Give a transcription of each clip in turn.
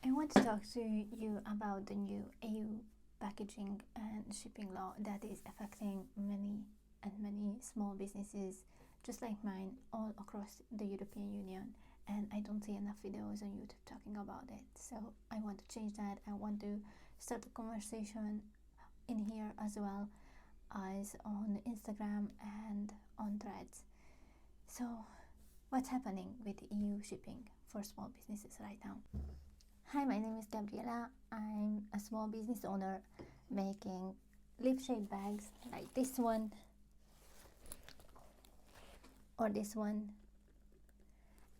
I want to talk to you about the new EU packaging and shipping law that is affecting many small businesses just like mine all across the European Union, and I don't see enough videos on YouTube talking about it. So I want to change that. I want to start a conversation in here as well as on Instagram and on Threads. So what's happening with EU shipping for small businesses right now? Hi, my name is Gabriela. I'm a small business owner making leaf-shaped bags like this one or this one.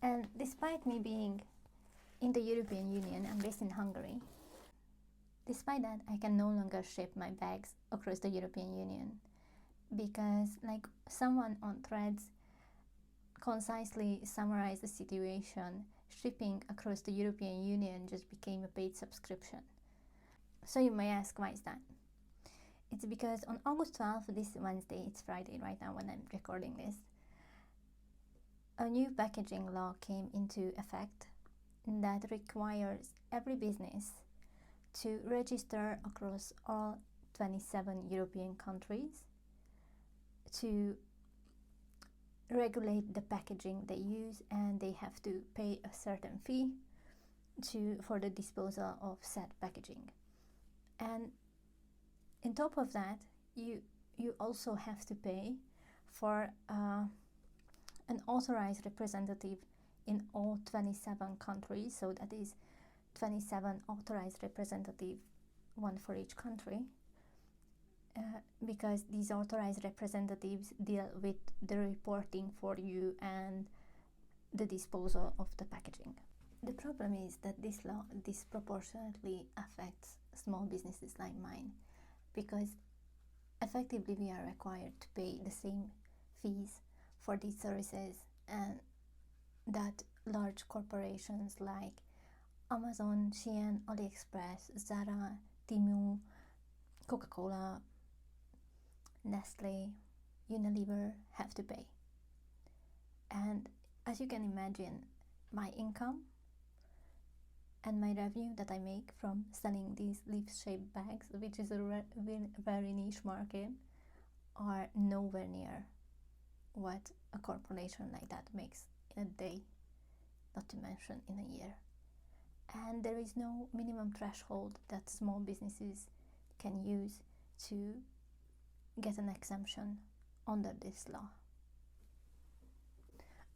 And despite me being in the European Union, I'm based in Hungary. Despite that, I can no longer ship my bags across the European Union because, like someone on Threads concisely summarized the situation, shipping across the European Union just became a paid subscription. So you may ask, why is that? It's because on August 12th, this Wednesday, it's Friday right now when I'm recording this, a new packaging law came into effect that requires every business to register across all 27 European countries to regulate the packaging they use, and they have to pay a certain fee for the disposal of said packaging. And on top of that, you also have to pay for an authorized representative in all 27 countries. So that is 27 authorized representative, one for each country. Because these authorized representatives deal with the reporting for you and the disposal of the packaging. The problem is that this law disproportionately affects small businesses like mine, because effectively we are required to pay the same fees for these services and that large corporations like Amazon, Shein, AliExpress, Zara, Temu, Coca-Cola, Nestle, Unilever have to pay. And as you can imagine, my income and my revenue that I make from selling these leaf-shaped bags, which is a very niche market, are nowhere near what a corporation like that makes in a day, not to mention in a year. And there is no minimum threshold that small businesses can use to get an exemption under this law.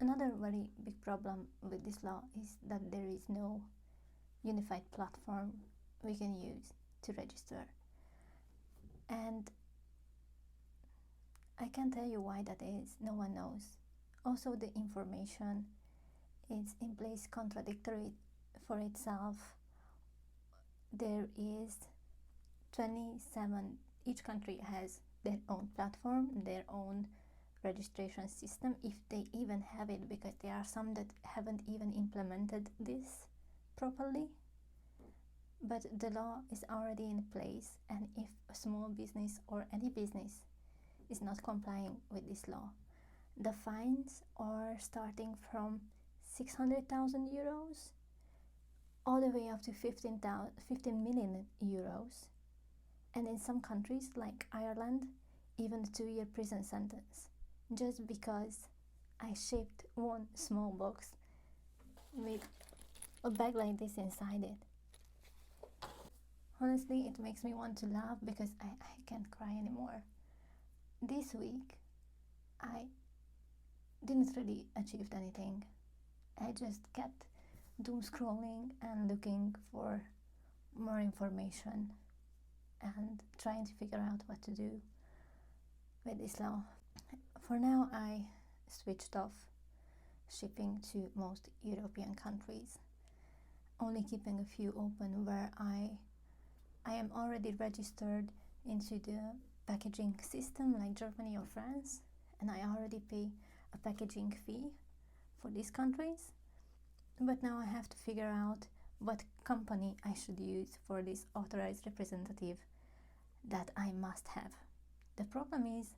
Another very big problem with this law is that there is no unified platform we can use to register. And I can't tell you why that is, no one knows. Also, the information is in place contradictory for itself. There is 27, each country has their own platform, their own registration system, if they even have it, because there are some that haven't even implemented this properly. But the law is already in place, and if a small business or any business is not complying with this law, the fines are starting from 600,000 euros all the way up to 15 million euros. And in some countries like Ireland, even a 2-year prison sentence, just because I shipped one small box with a bag like this inside it. Honestly, it makes me want to laugh because I can't cry anymore. This week, I didn't really achieve anything. I just kept doom scrolling and looking for more information and trying to figure out what to do with this law. For now, I switched off shipping to most European countries, only keeping a few open where I am already registered into the packaging system, like Germany or France, and I already pay a packaging fee for these countries. But now I have to figure out what company I should use for this authorized representative that I must have. The problem is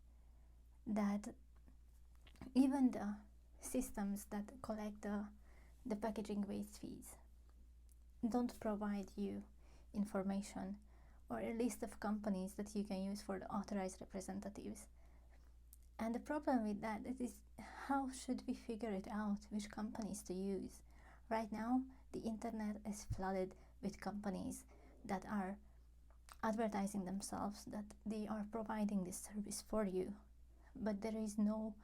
that even the systems that collect the packaging waste fees, don't provide you information or a list of companies that you can use for the authorized representatives. And the problem with that is how should we figure it out which companies to use? Right now, the internet is flooded with companies that are advertising themselves that they are providing this service for you, but there is no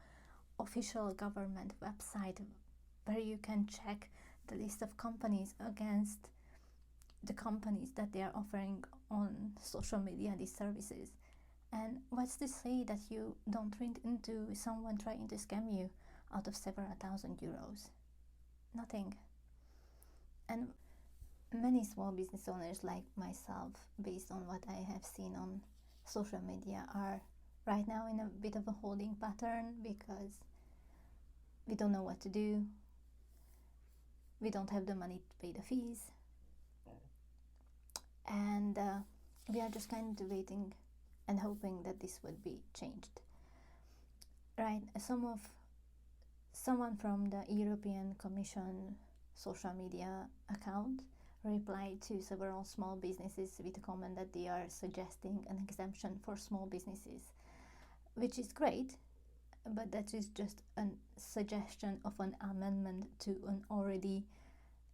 official government website where you can check the list of companies against the companies that they are offering on social media these services. And what's to say that you don't run into someone trying to scam you out of several €1,000? Nothing. And many small business owners like myself, based on what I have seen on social media, are right now in a bit of a holding pattern because we don't know what to do. We don't have the money to pay the fees. And we are just kind of waiting and hoping that this would be changed. Right, someone from the European Commission social media account replied to several small businesses with a comment that they are suggesting an exemption for small businesses, which is great, but that is just a suggestion of an amendment to an already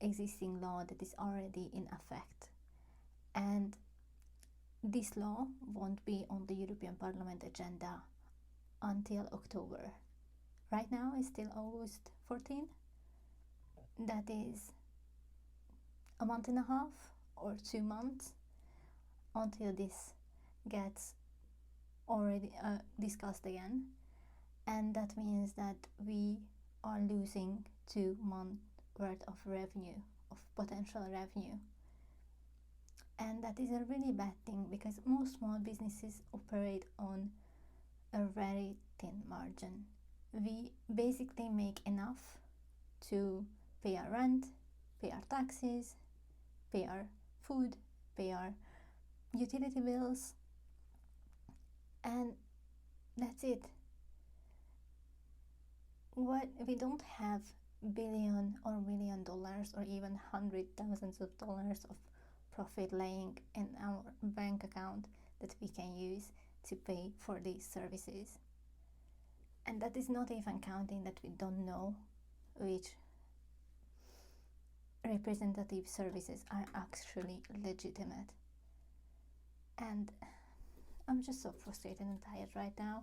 existing law that is already in effect. And this law won't be on the European Parliament agenda until October. Right now it's still August 14. That is a month and a half or 2 months until this gets already discussed again. And that means that we are losing 2 months worth of revenue, of potential revenue. And that is a really bad thing because most small businesses operate on a very thin margin. We basically make enough to pay our rent, pay our taxes, pay our food, pay our utility bills, and that's it. We don't have billion or million dollars or even hundred thousands of dollars of profit laying in our bank account that we can use to pay for these services. And that is not even counting that we don't know which representative services are actually legitimate. And I'm just so frustrated and tired right now.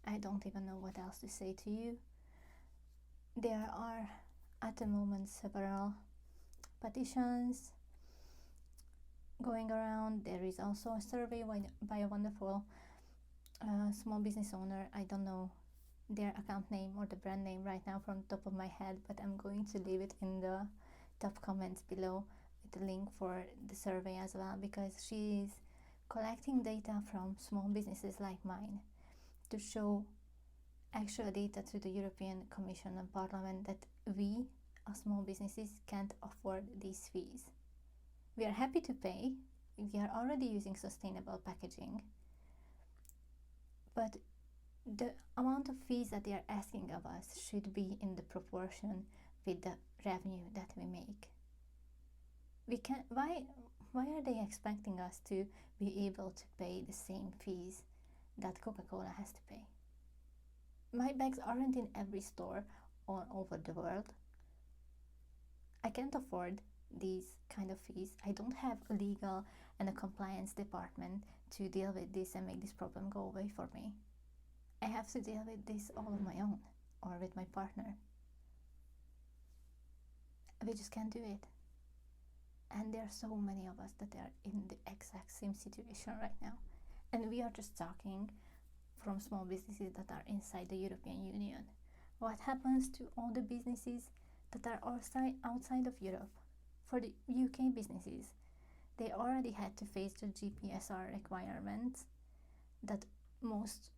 I don't even know what else to say to you. There are at the moment several petitions going around. There is also a survey by a wonderful small business owner. I don't know their account name or the brand name right now from the top of my head, but I'm going to leave it in the top comments below with the link for the survey as well, because she is collecting data from small businesses like mine to show actual data to the European Commission and Parliament that we as small businesses can't afford these fees. We are happy to pay. We are already using sustainable packaging, but the amount of fees that they are asking of us should be in the proportion with the revenue that we make. Why are they expecting us to be able to pay the same fees that Coca-Cola has to pay? My bags aren't in every store all over the world. I can't afford these kind of fees. I don't have a legal and a compliance department to deal with this and make this problem go away for me. I have to deal with this all on my own or with my partner. We just can't do it. And there are so many of us that are in the exact same situation right now. And we are just talking from small businesses that are inside the European Union. What happens to all the businesses that are outside of Europe? For the UK businesses, they already had to face the GPSR requirements that most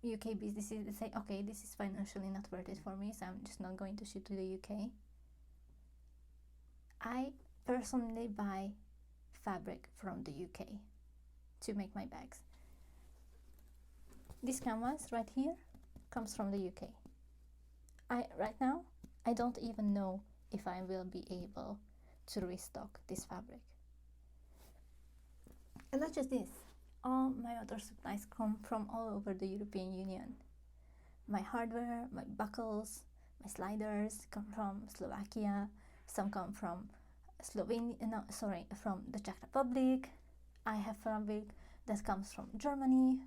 UK businesses say, okay, this is financially not worth it for me, so I'm just not going to ship to the UK. I personally buy fabric from the UK to make my bags. This canvas right here comes from the UK. Right now, I don't even know if I will be able to restock this fabric. And not just this, all my other supplies come from all over the European Union. My hardware, my buckles, my sliders come from Slovakia, some come from from the Czech Republic. I have fabric that comes from Germany.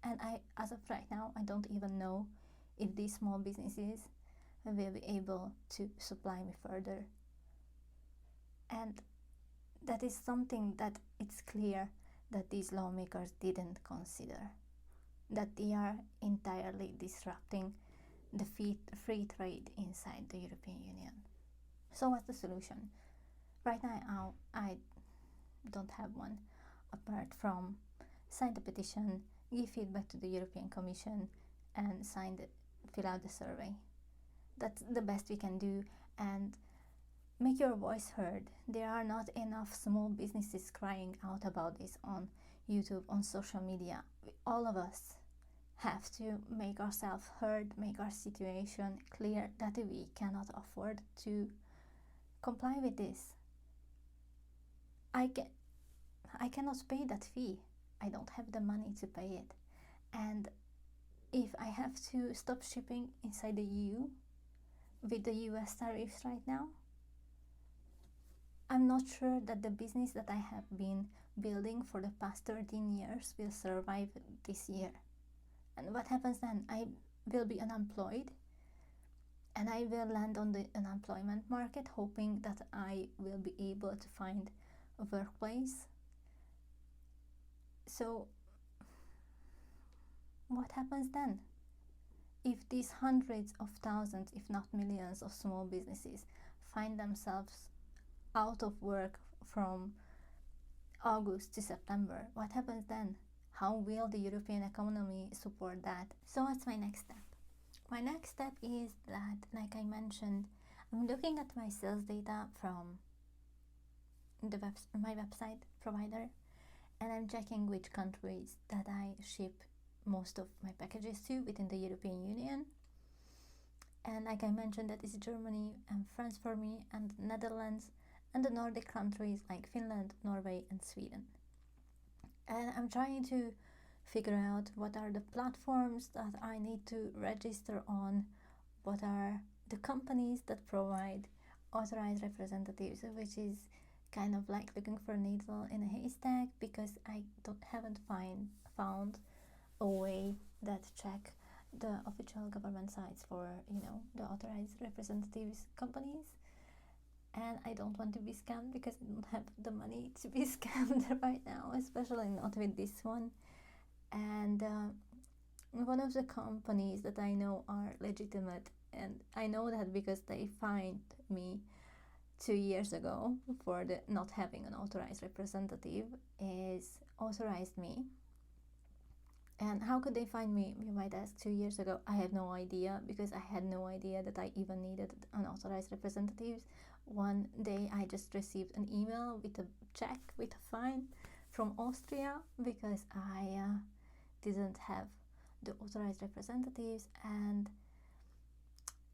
And as of right now, I don't even know if these small businesses will be able to supply me further. And that is something that it's clear that these lawmakers didn't consider, that they are entirely disrupting the free trade inside the European Union. So what's the solution? Right now, I don't have one, apart from sign the petition, give feedback to the European Commission, and fill out the survey. That's the best we can do, and make your voice heard. There are not enough small businesses crying out about this on YouTube, on social media. All of us have to make ourselves heard, make our situation clear that we cannot afford to comply with this. I cannot pay that fee. I don't have the money to pay it. And if I have to stop shipping inside the EU with the US tariffs right now, I'm not sure that the business that I have been building for the past 13 years will survive this year. And what happens then? I will be unemployed, and I will land on the unemployment market hoping that I will be able to find a workplace. So what happens then? If these hundreds of thousands, if not millions of small businesses find themselves out of work from August to September, what happens then? How will the European economy support that? So what's my next step? My next step is that, like I mentioned, I'm looking at my sales data from my website provider, and I'm checking which countries that I ship most of my packages to within the European Union. And like I mentioned, that is Germany and France for me, and Netherlands, and the Nordic countries like Finland, Norway, and Sweden. And I'm trying to figure out what are the platforms that I need to register on, what are the companies that provide authorized representatives, which is kind of like looking for a needle in a haystack, because I haven't found a way that check the official government sites for the authorized representatives companies. And I don't want to be scammed, because I don't have the money to be scammed right now, especially not with this one. And one of the companies that I know are legitimate, and I know that because they fined me 2 years ago for not having an authorized representative, is Authorized Me. And how could they find me, you might ask, 2 years ago? I have no idea, because I had no idea that I even needed unauthorized representatives. One day I just received an email with a check, with a fine from Austria, because I didn't have the authorized representatives, and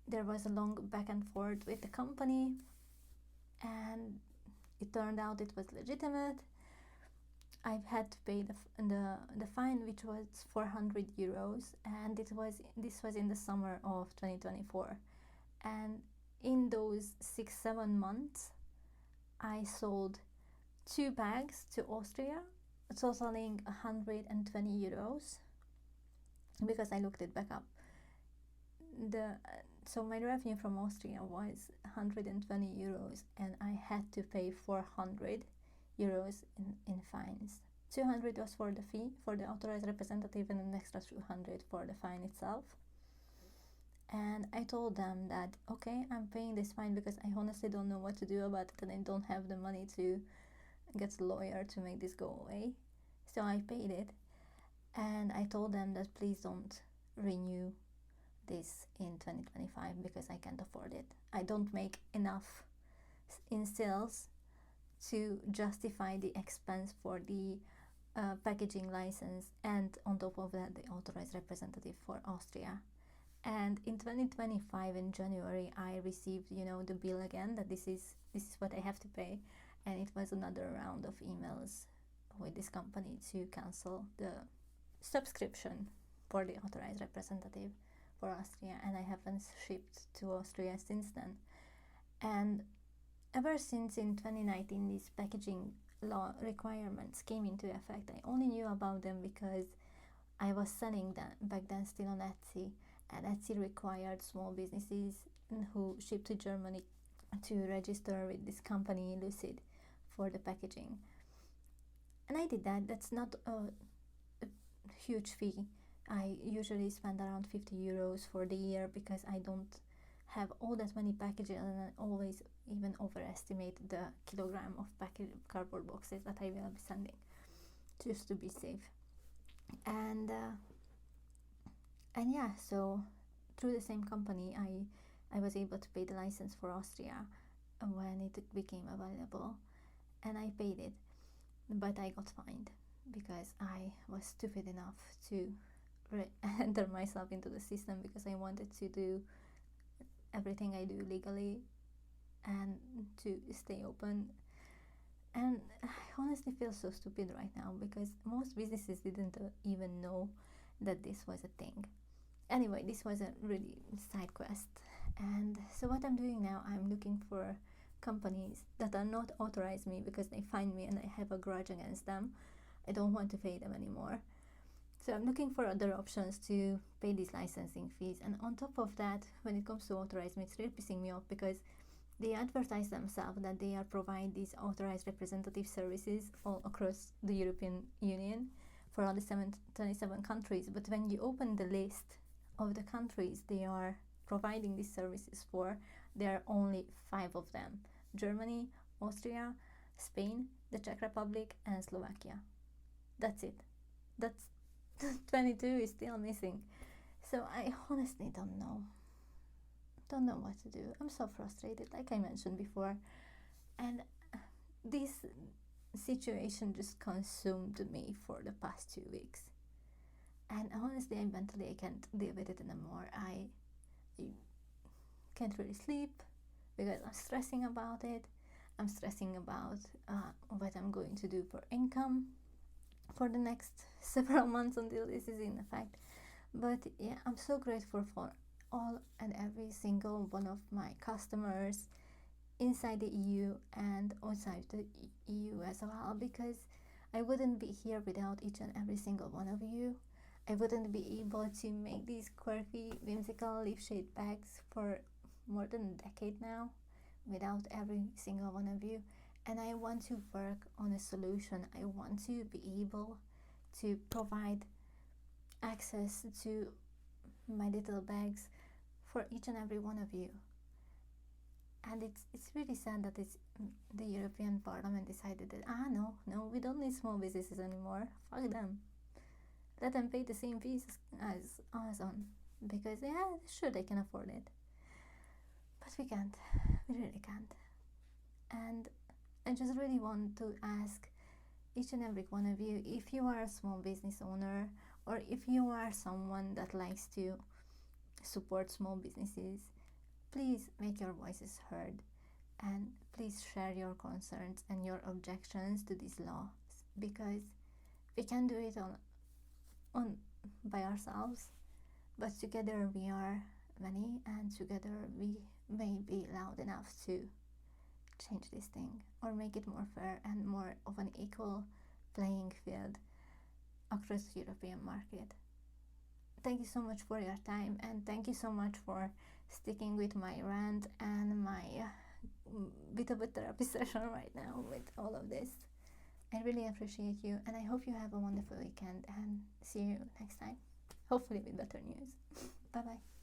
there was a long back and forth with the company, and it turned out it was legitimate. I've had to pay the fine, which was 400 euros, and this was in the summer of 2024. And in those 6-7 months, I sold 2 bags to Austria, totaling 120 euros, because I looked it back up. So my revenue from Austria was 120 euros, and I had to pay 400 euros in fines. 200 was for the fee for the authorized representative, and an extra 200 for the fine itself. And I told them that, okay, I'm paying this fine because I honestly don't know what to do about it, and I don't have the money to get a lawyer to make this go away. So I paid it, and I told them that please don't renew this in 2025, because I can't afford it. I don't make enough in sales to justify the expense for the packaging license, and on top of that the authorized representative for Austria. And in 2025 in January, I received, the bill again, that this is what I have to pay. And it was another round of emails with this company to cancel the subscription for the authorized representative for Austria, and I haven't shipped to Austria since then. And ever since in 2019 these packaging law requirements came into effect, I only knew about them because I was selling them back then still on Etsy, and Etsy required small businesses who ship to Germany to register with this company Lucid for the packaging. And I did that. That's not a huge fee. I usually spend around 50 euros for the year because I don't have all that many packages, and I always even overestimate the kilogram of cardboard boxes that I will be sending, just to be safe. And yeah, so through the same company, I was able to pay the license for Austria when it became available, and I paid it, but I got fined because I was stupid enough to enter myself into the system because I wanted to do everything I do legally and to stay open. And I honestly feel so stupid right now because most businesses didn't even know that this was a thing. Anyway, this was a really side quest. And so what I'm doing now, I'm looking for companies that are not authorized me because they find me and I have a grudge against them. I don't want to pay them anymore. So I'm looking for other options to pay these licensing fees. And on top of that, when it comes to authorized me, it's really pissing me off because they advertise themselves that they are provide these authorized representative services all across the European Union for all the 27 countries. But when you open the list of the countries they are providing these services for, there are only 5 of them: Germany, Austria, Spain, the Czech Republic, and Slovakia. That's it. That's 22 is still missing. So I honestly don't know what to do. I'm so frustrated, like I mentioned before, and this situation just consumed me for the past 2 weeks, and honestly, mentally I can't deal with it anymore. I can't really sleep because I'm stressing about it. I'm stressing about what I'm going to do for income for the next several months until this is in effect. But yeah, I'm so grateful for all and every single one of my customers inside the EU and outside the EU as well, because I wouldn't be here without each and every single one of you. I wouldn't be able to make these quirky, whimsical leaf-shaped bags for more than a decade now without every single one of you. And I want to work on a solution. I want to be able to provide access to my little bags for each and every one of you. And it's really sad that the European Parliament decided that no, we don't need small businesses anymore. Fuck them. Let them pay the same fees as Amazon, because yeah, sure, they can afford it, but we can't. We really can't. And I just really want to ask each and every one of you, if you are a small business owner or if you are someone that likes to support small businesses, please make your voices heard and please share your concerns and your objections to these laws, because we can do it on by ourselves, but together we are many, and together we may be loud enough to change this thing or make it more fair and more of an equal playing field across the European market. Thank you so much for your time, and thank you so much for sticking with my rant and my bit of a therapy session right now with all of this. I really appreciate you, and I hope you have a wonderful weekend, and see you next time, hopefully with better news. Bye bye.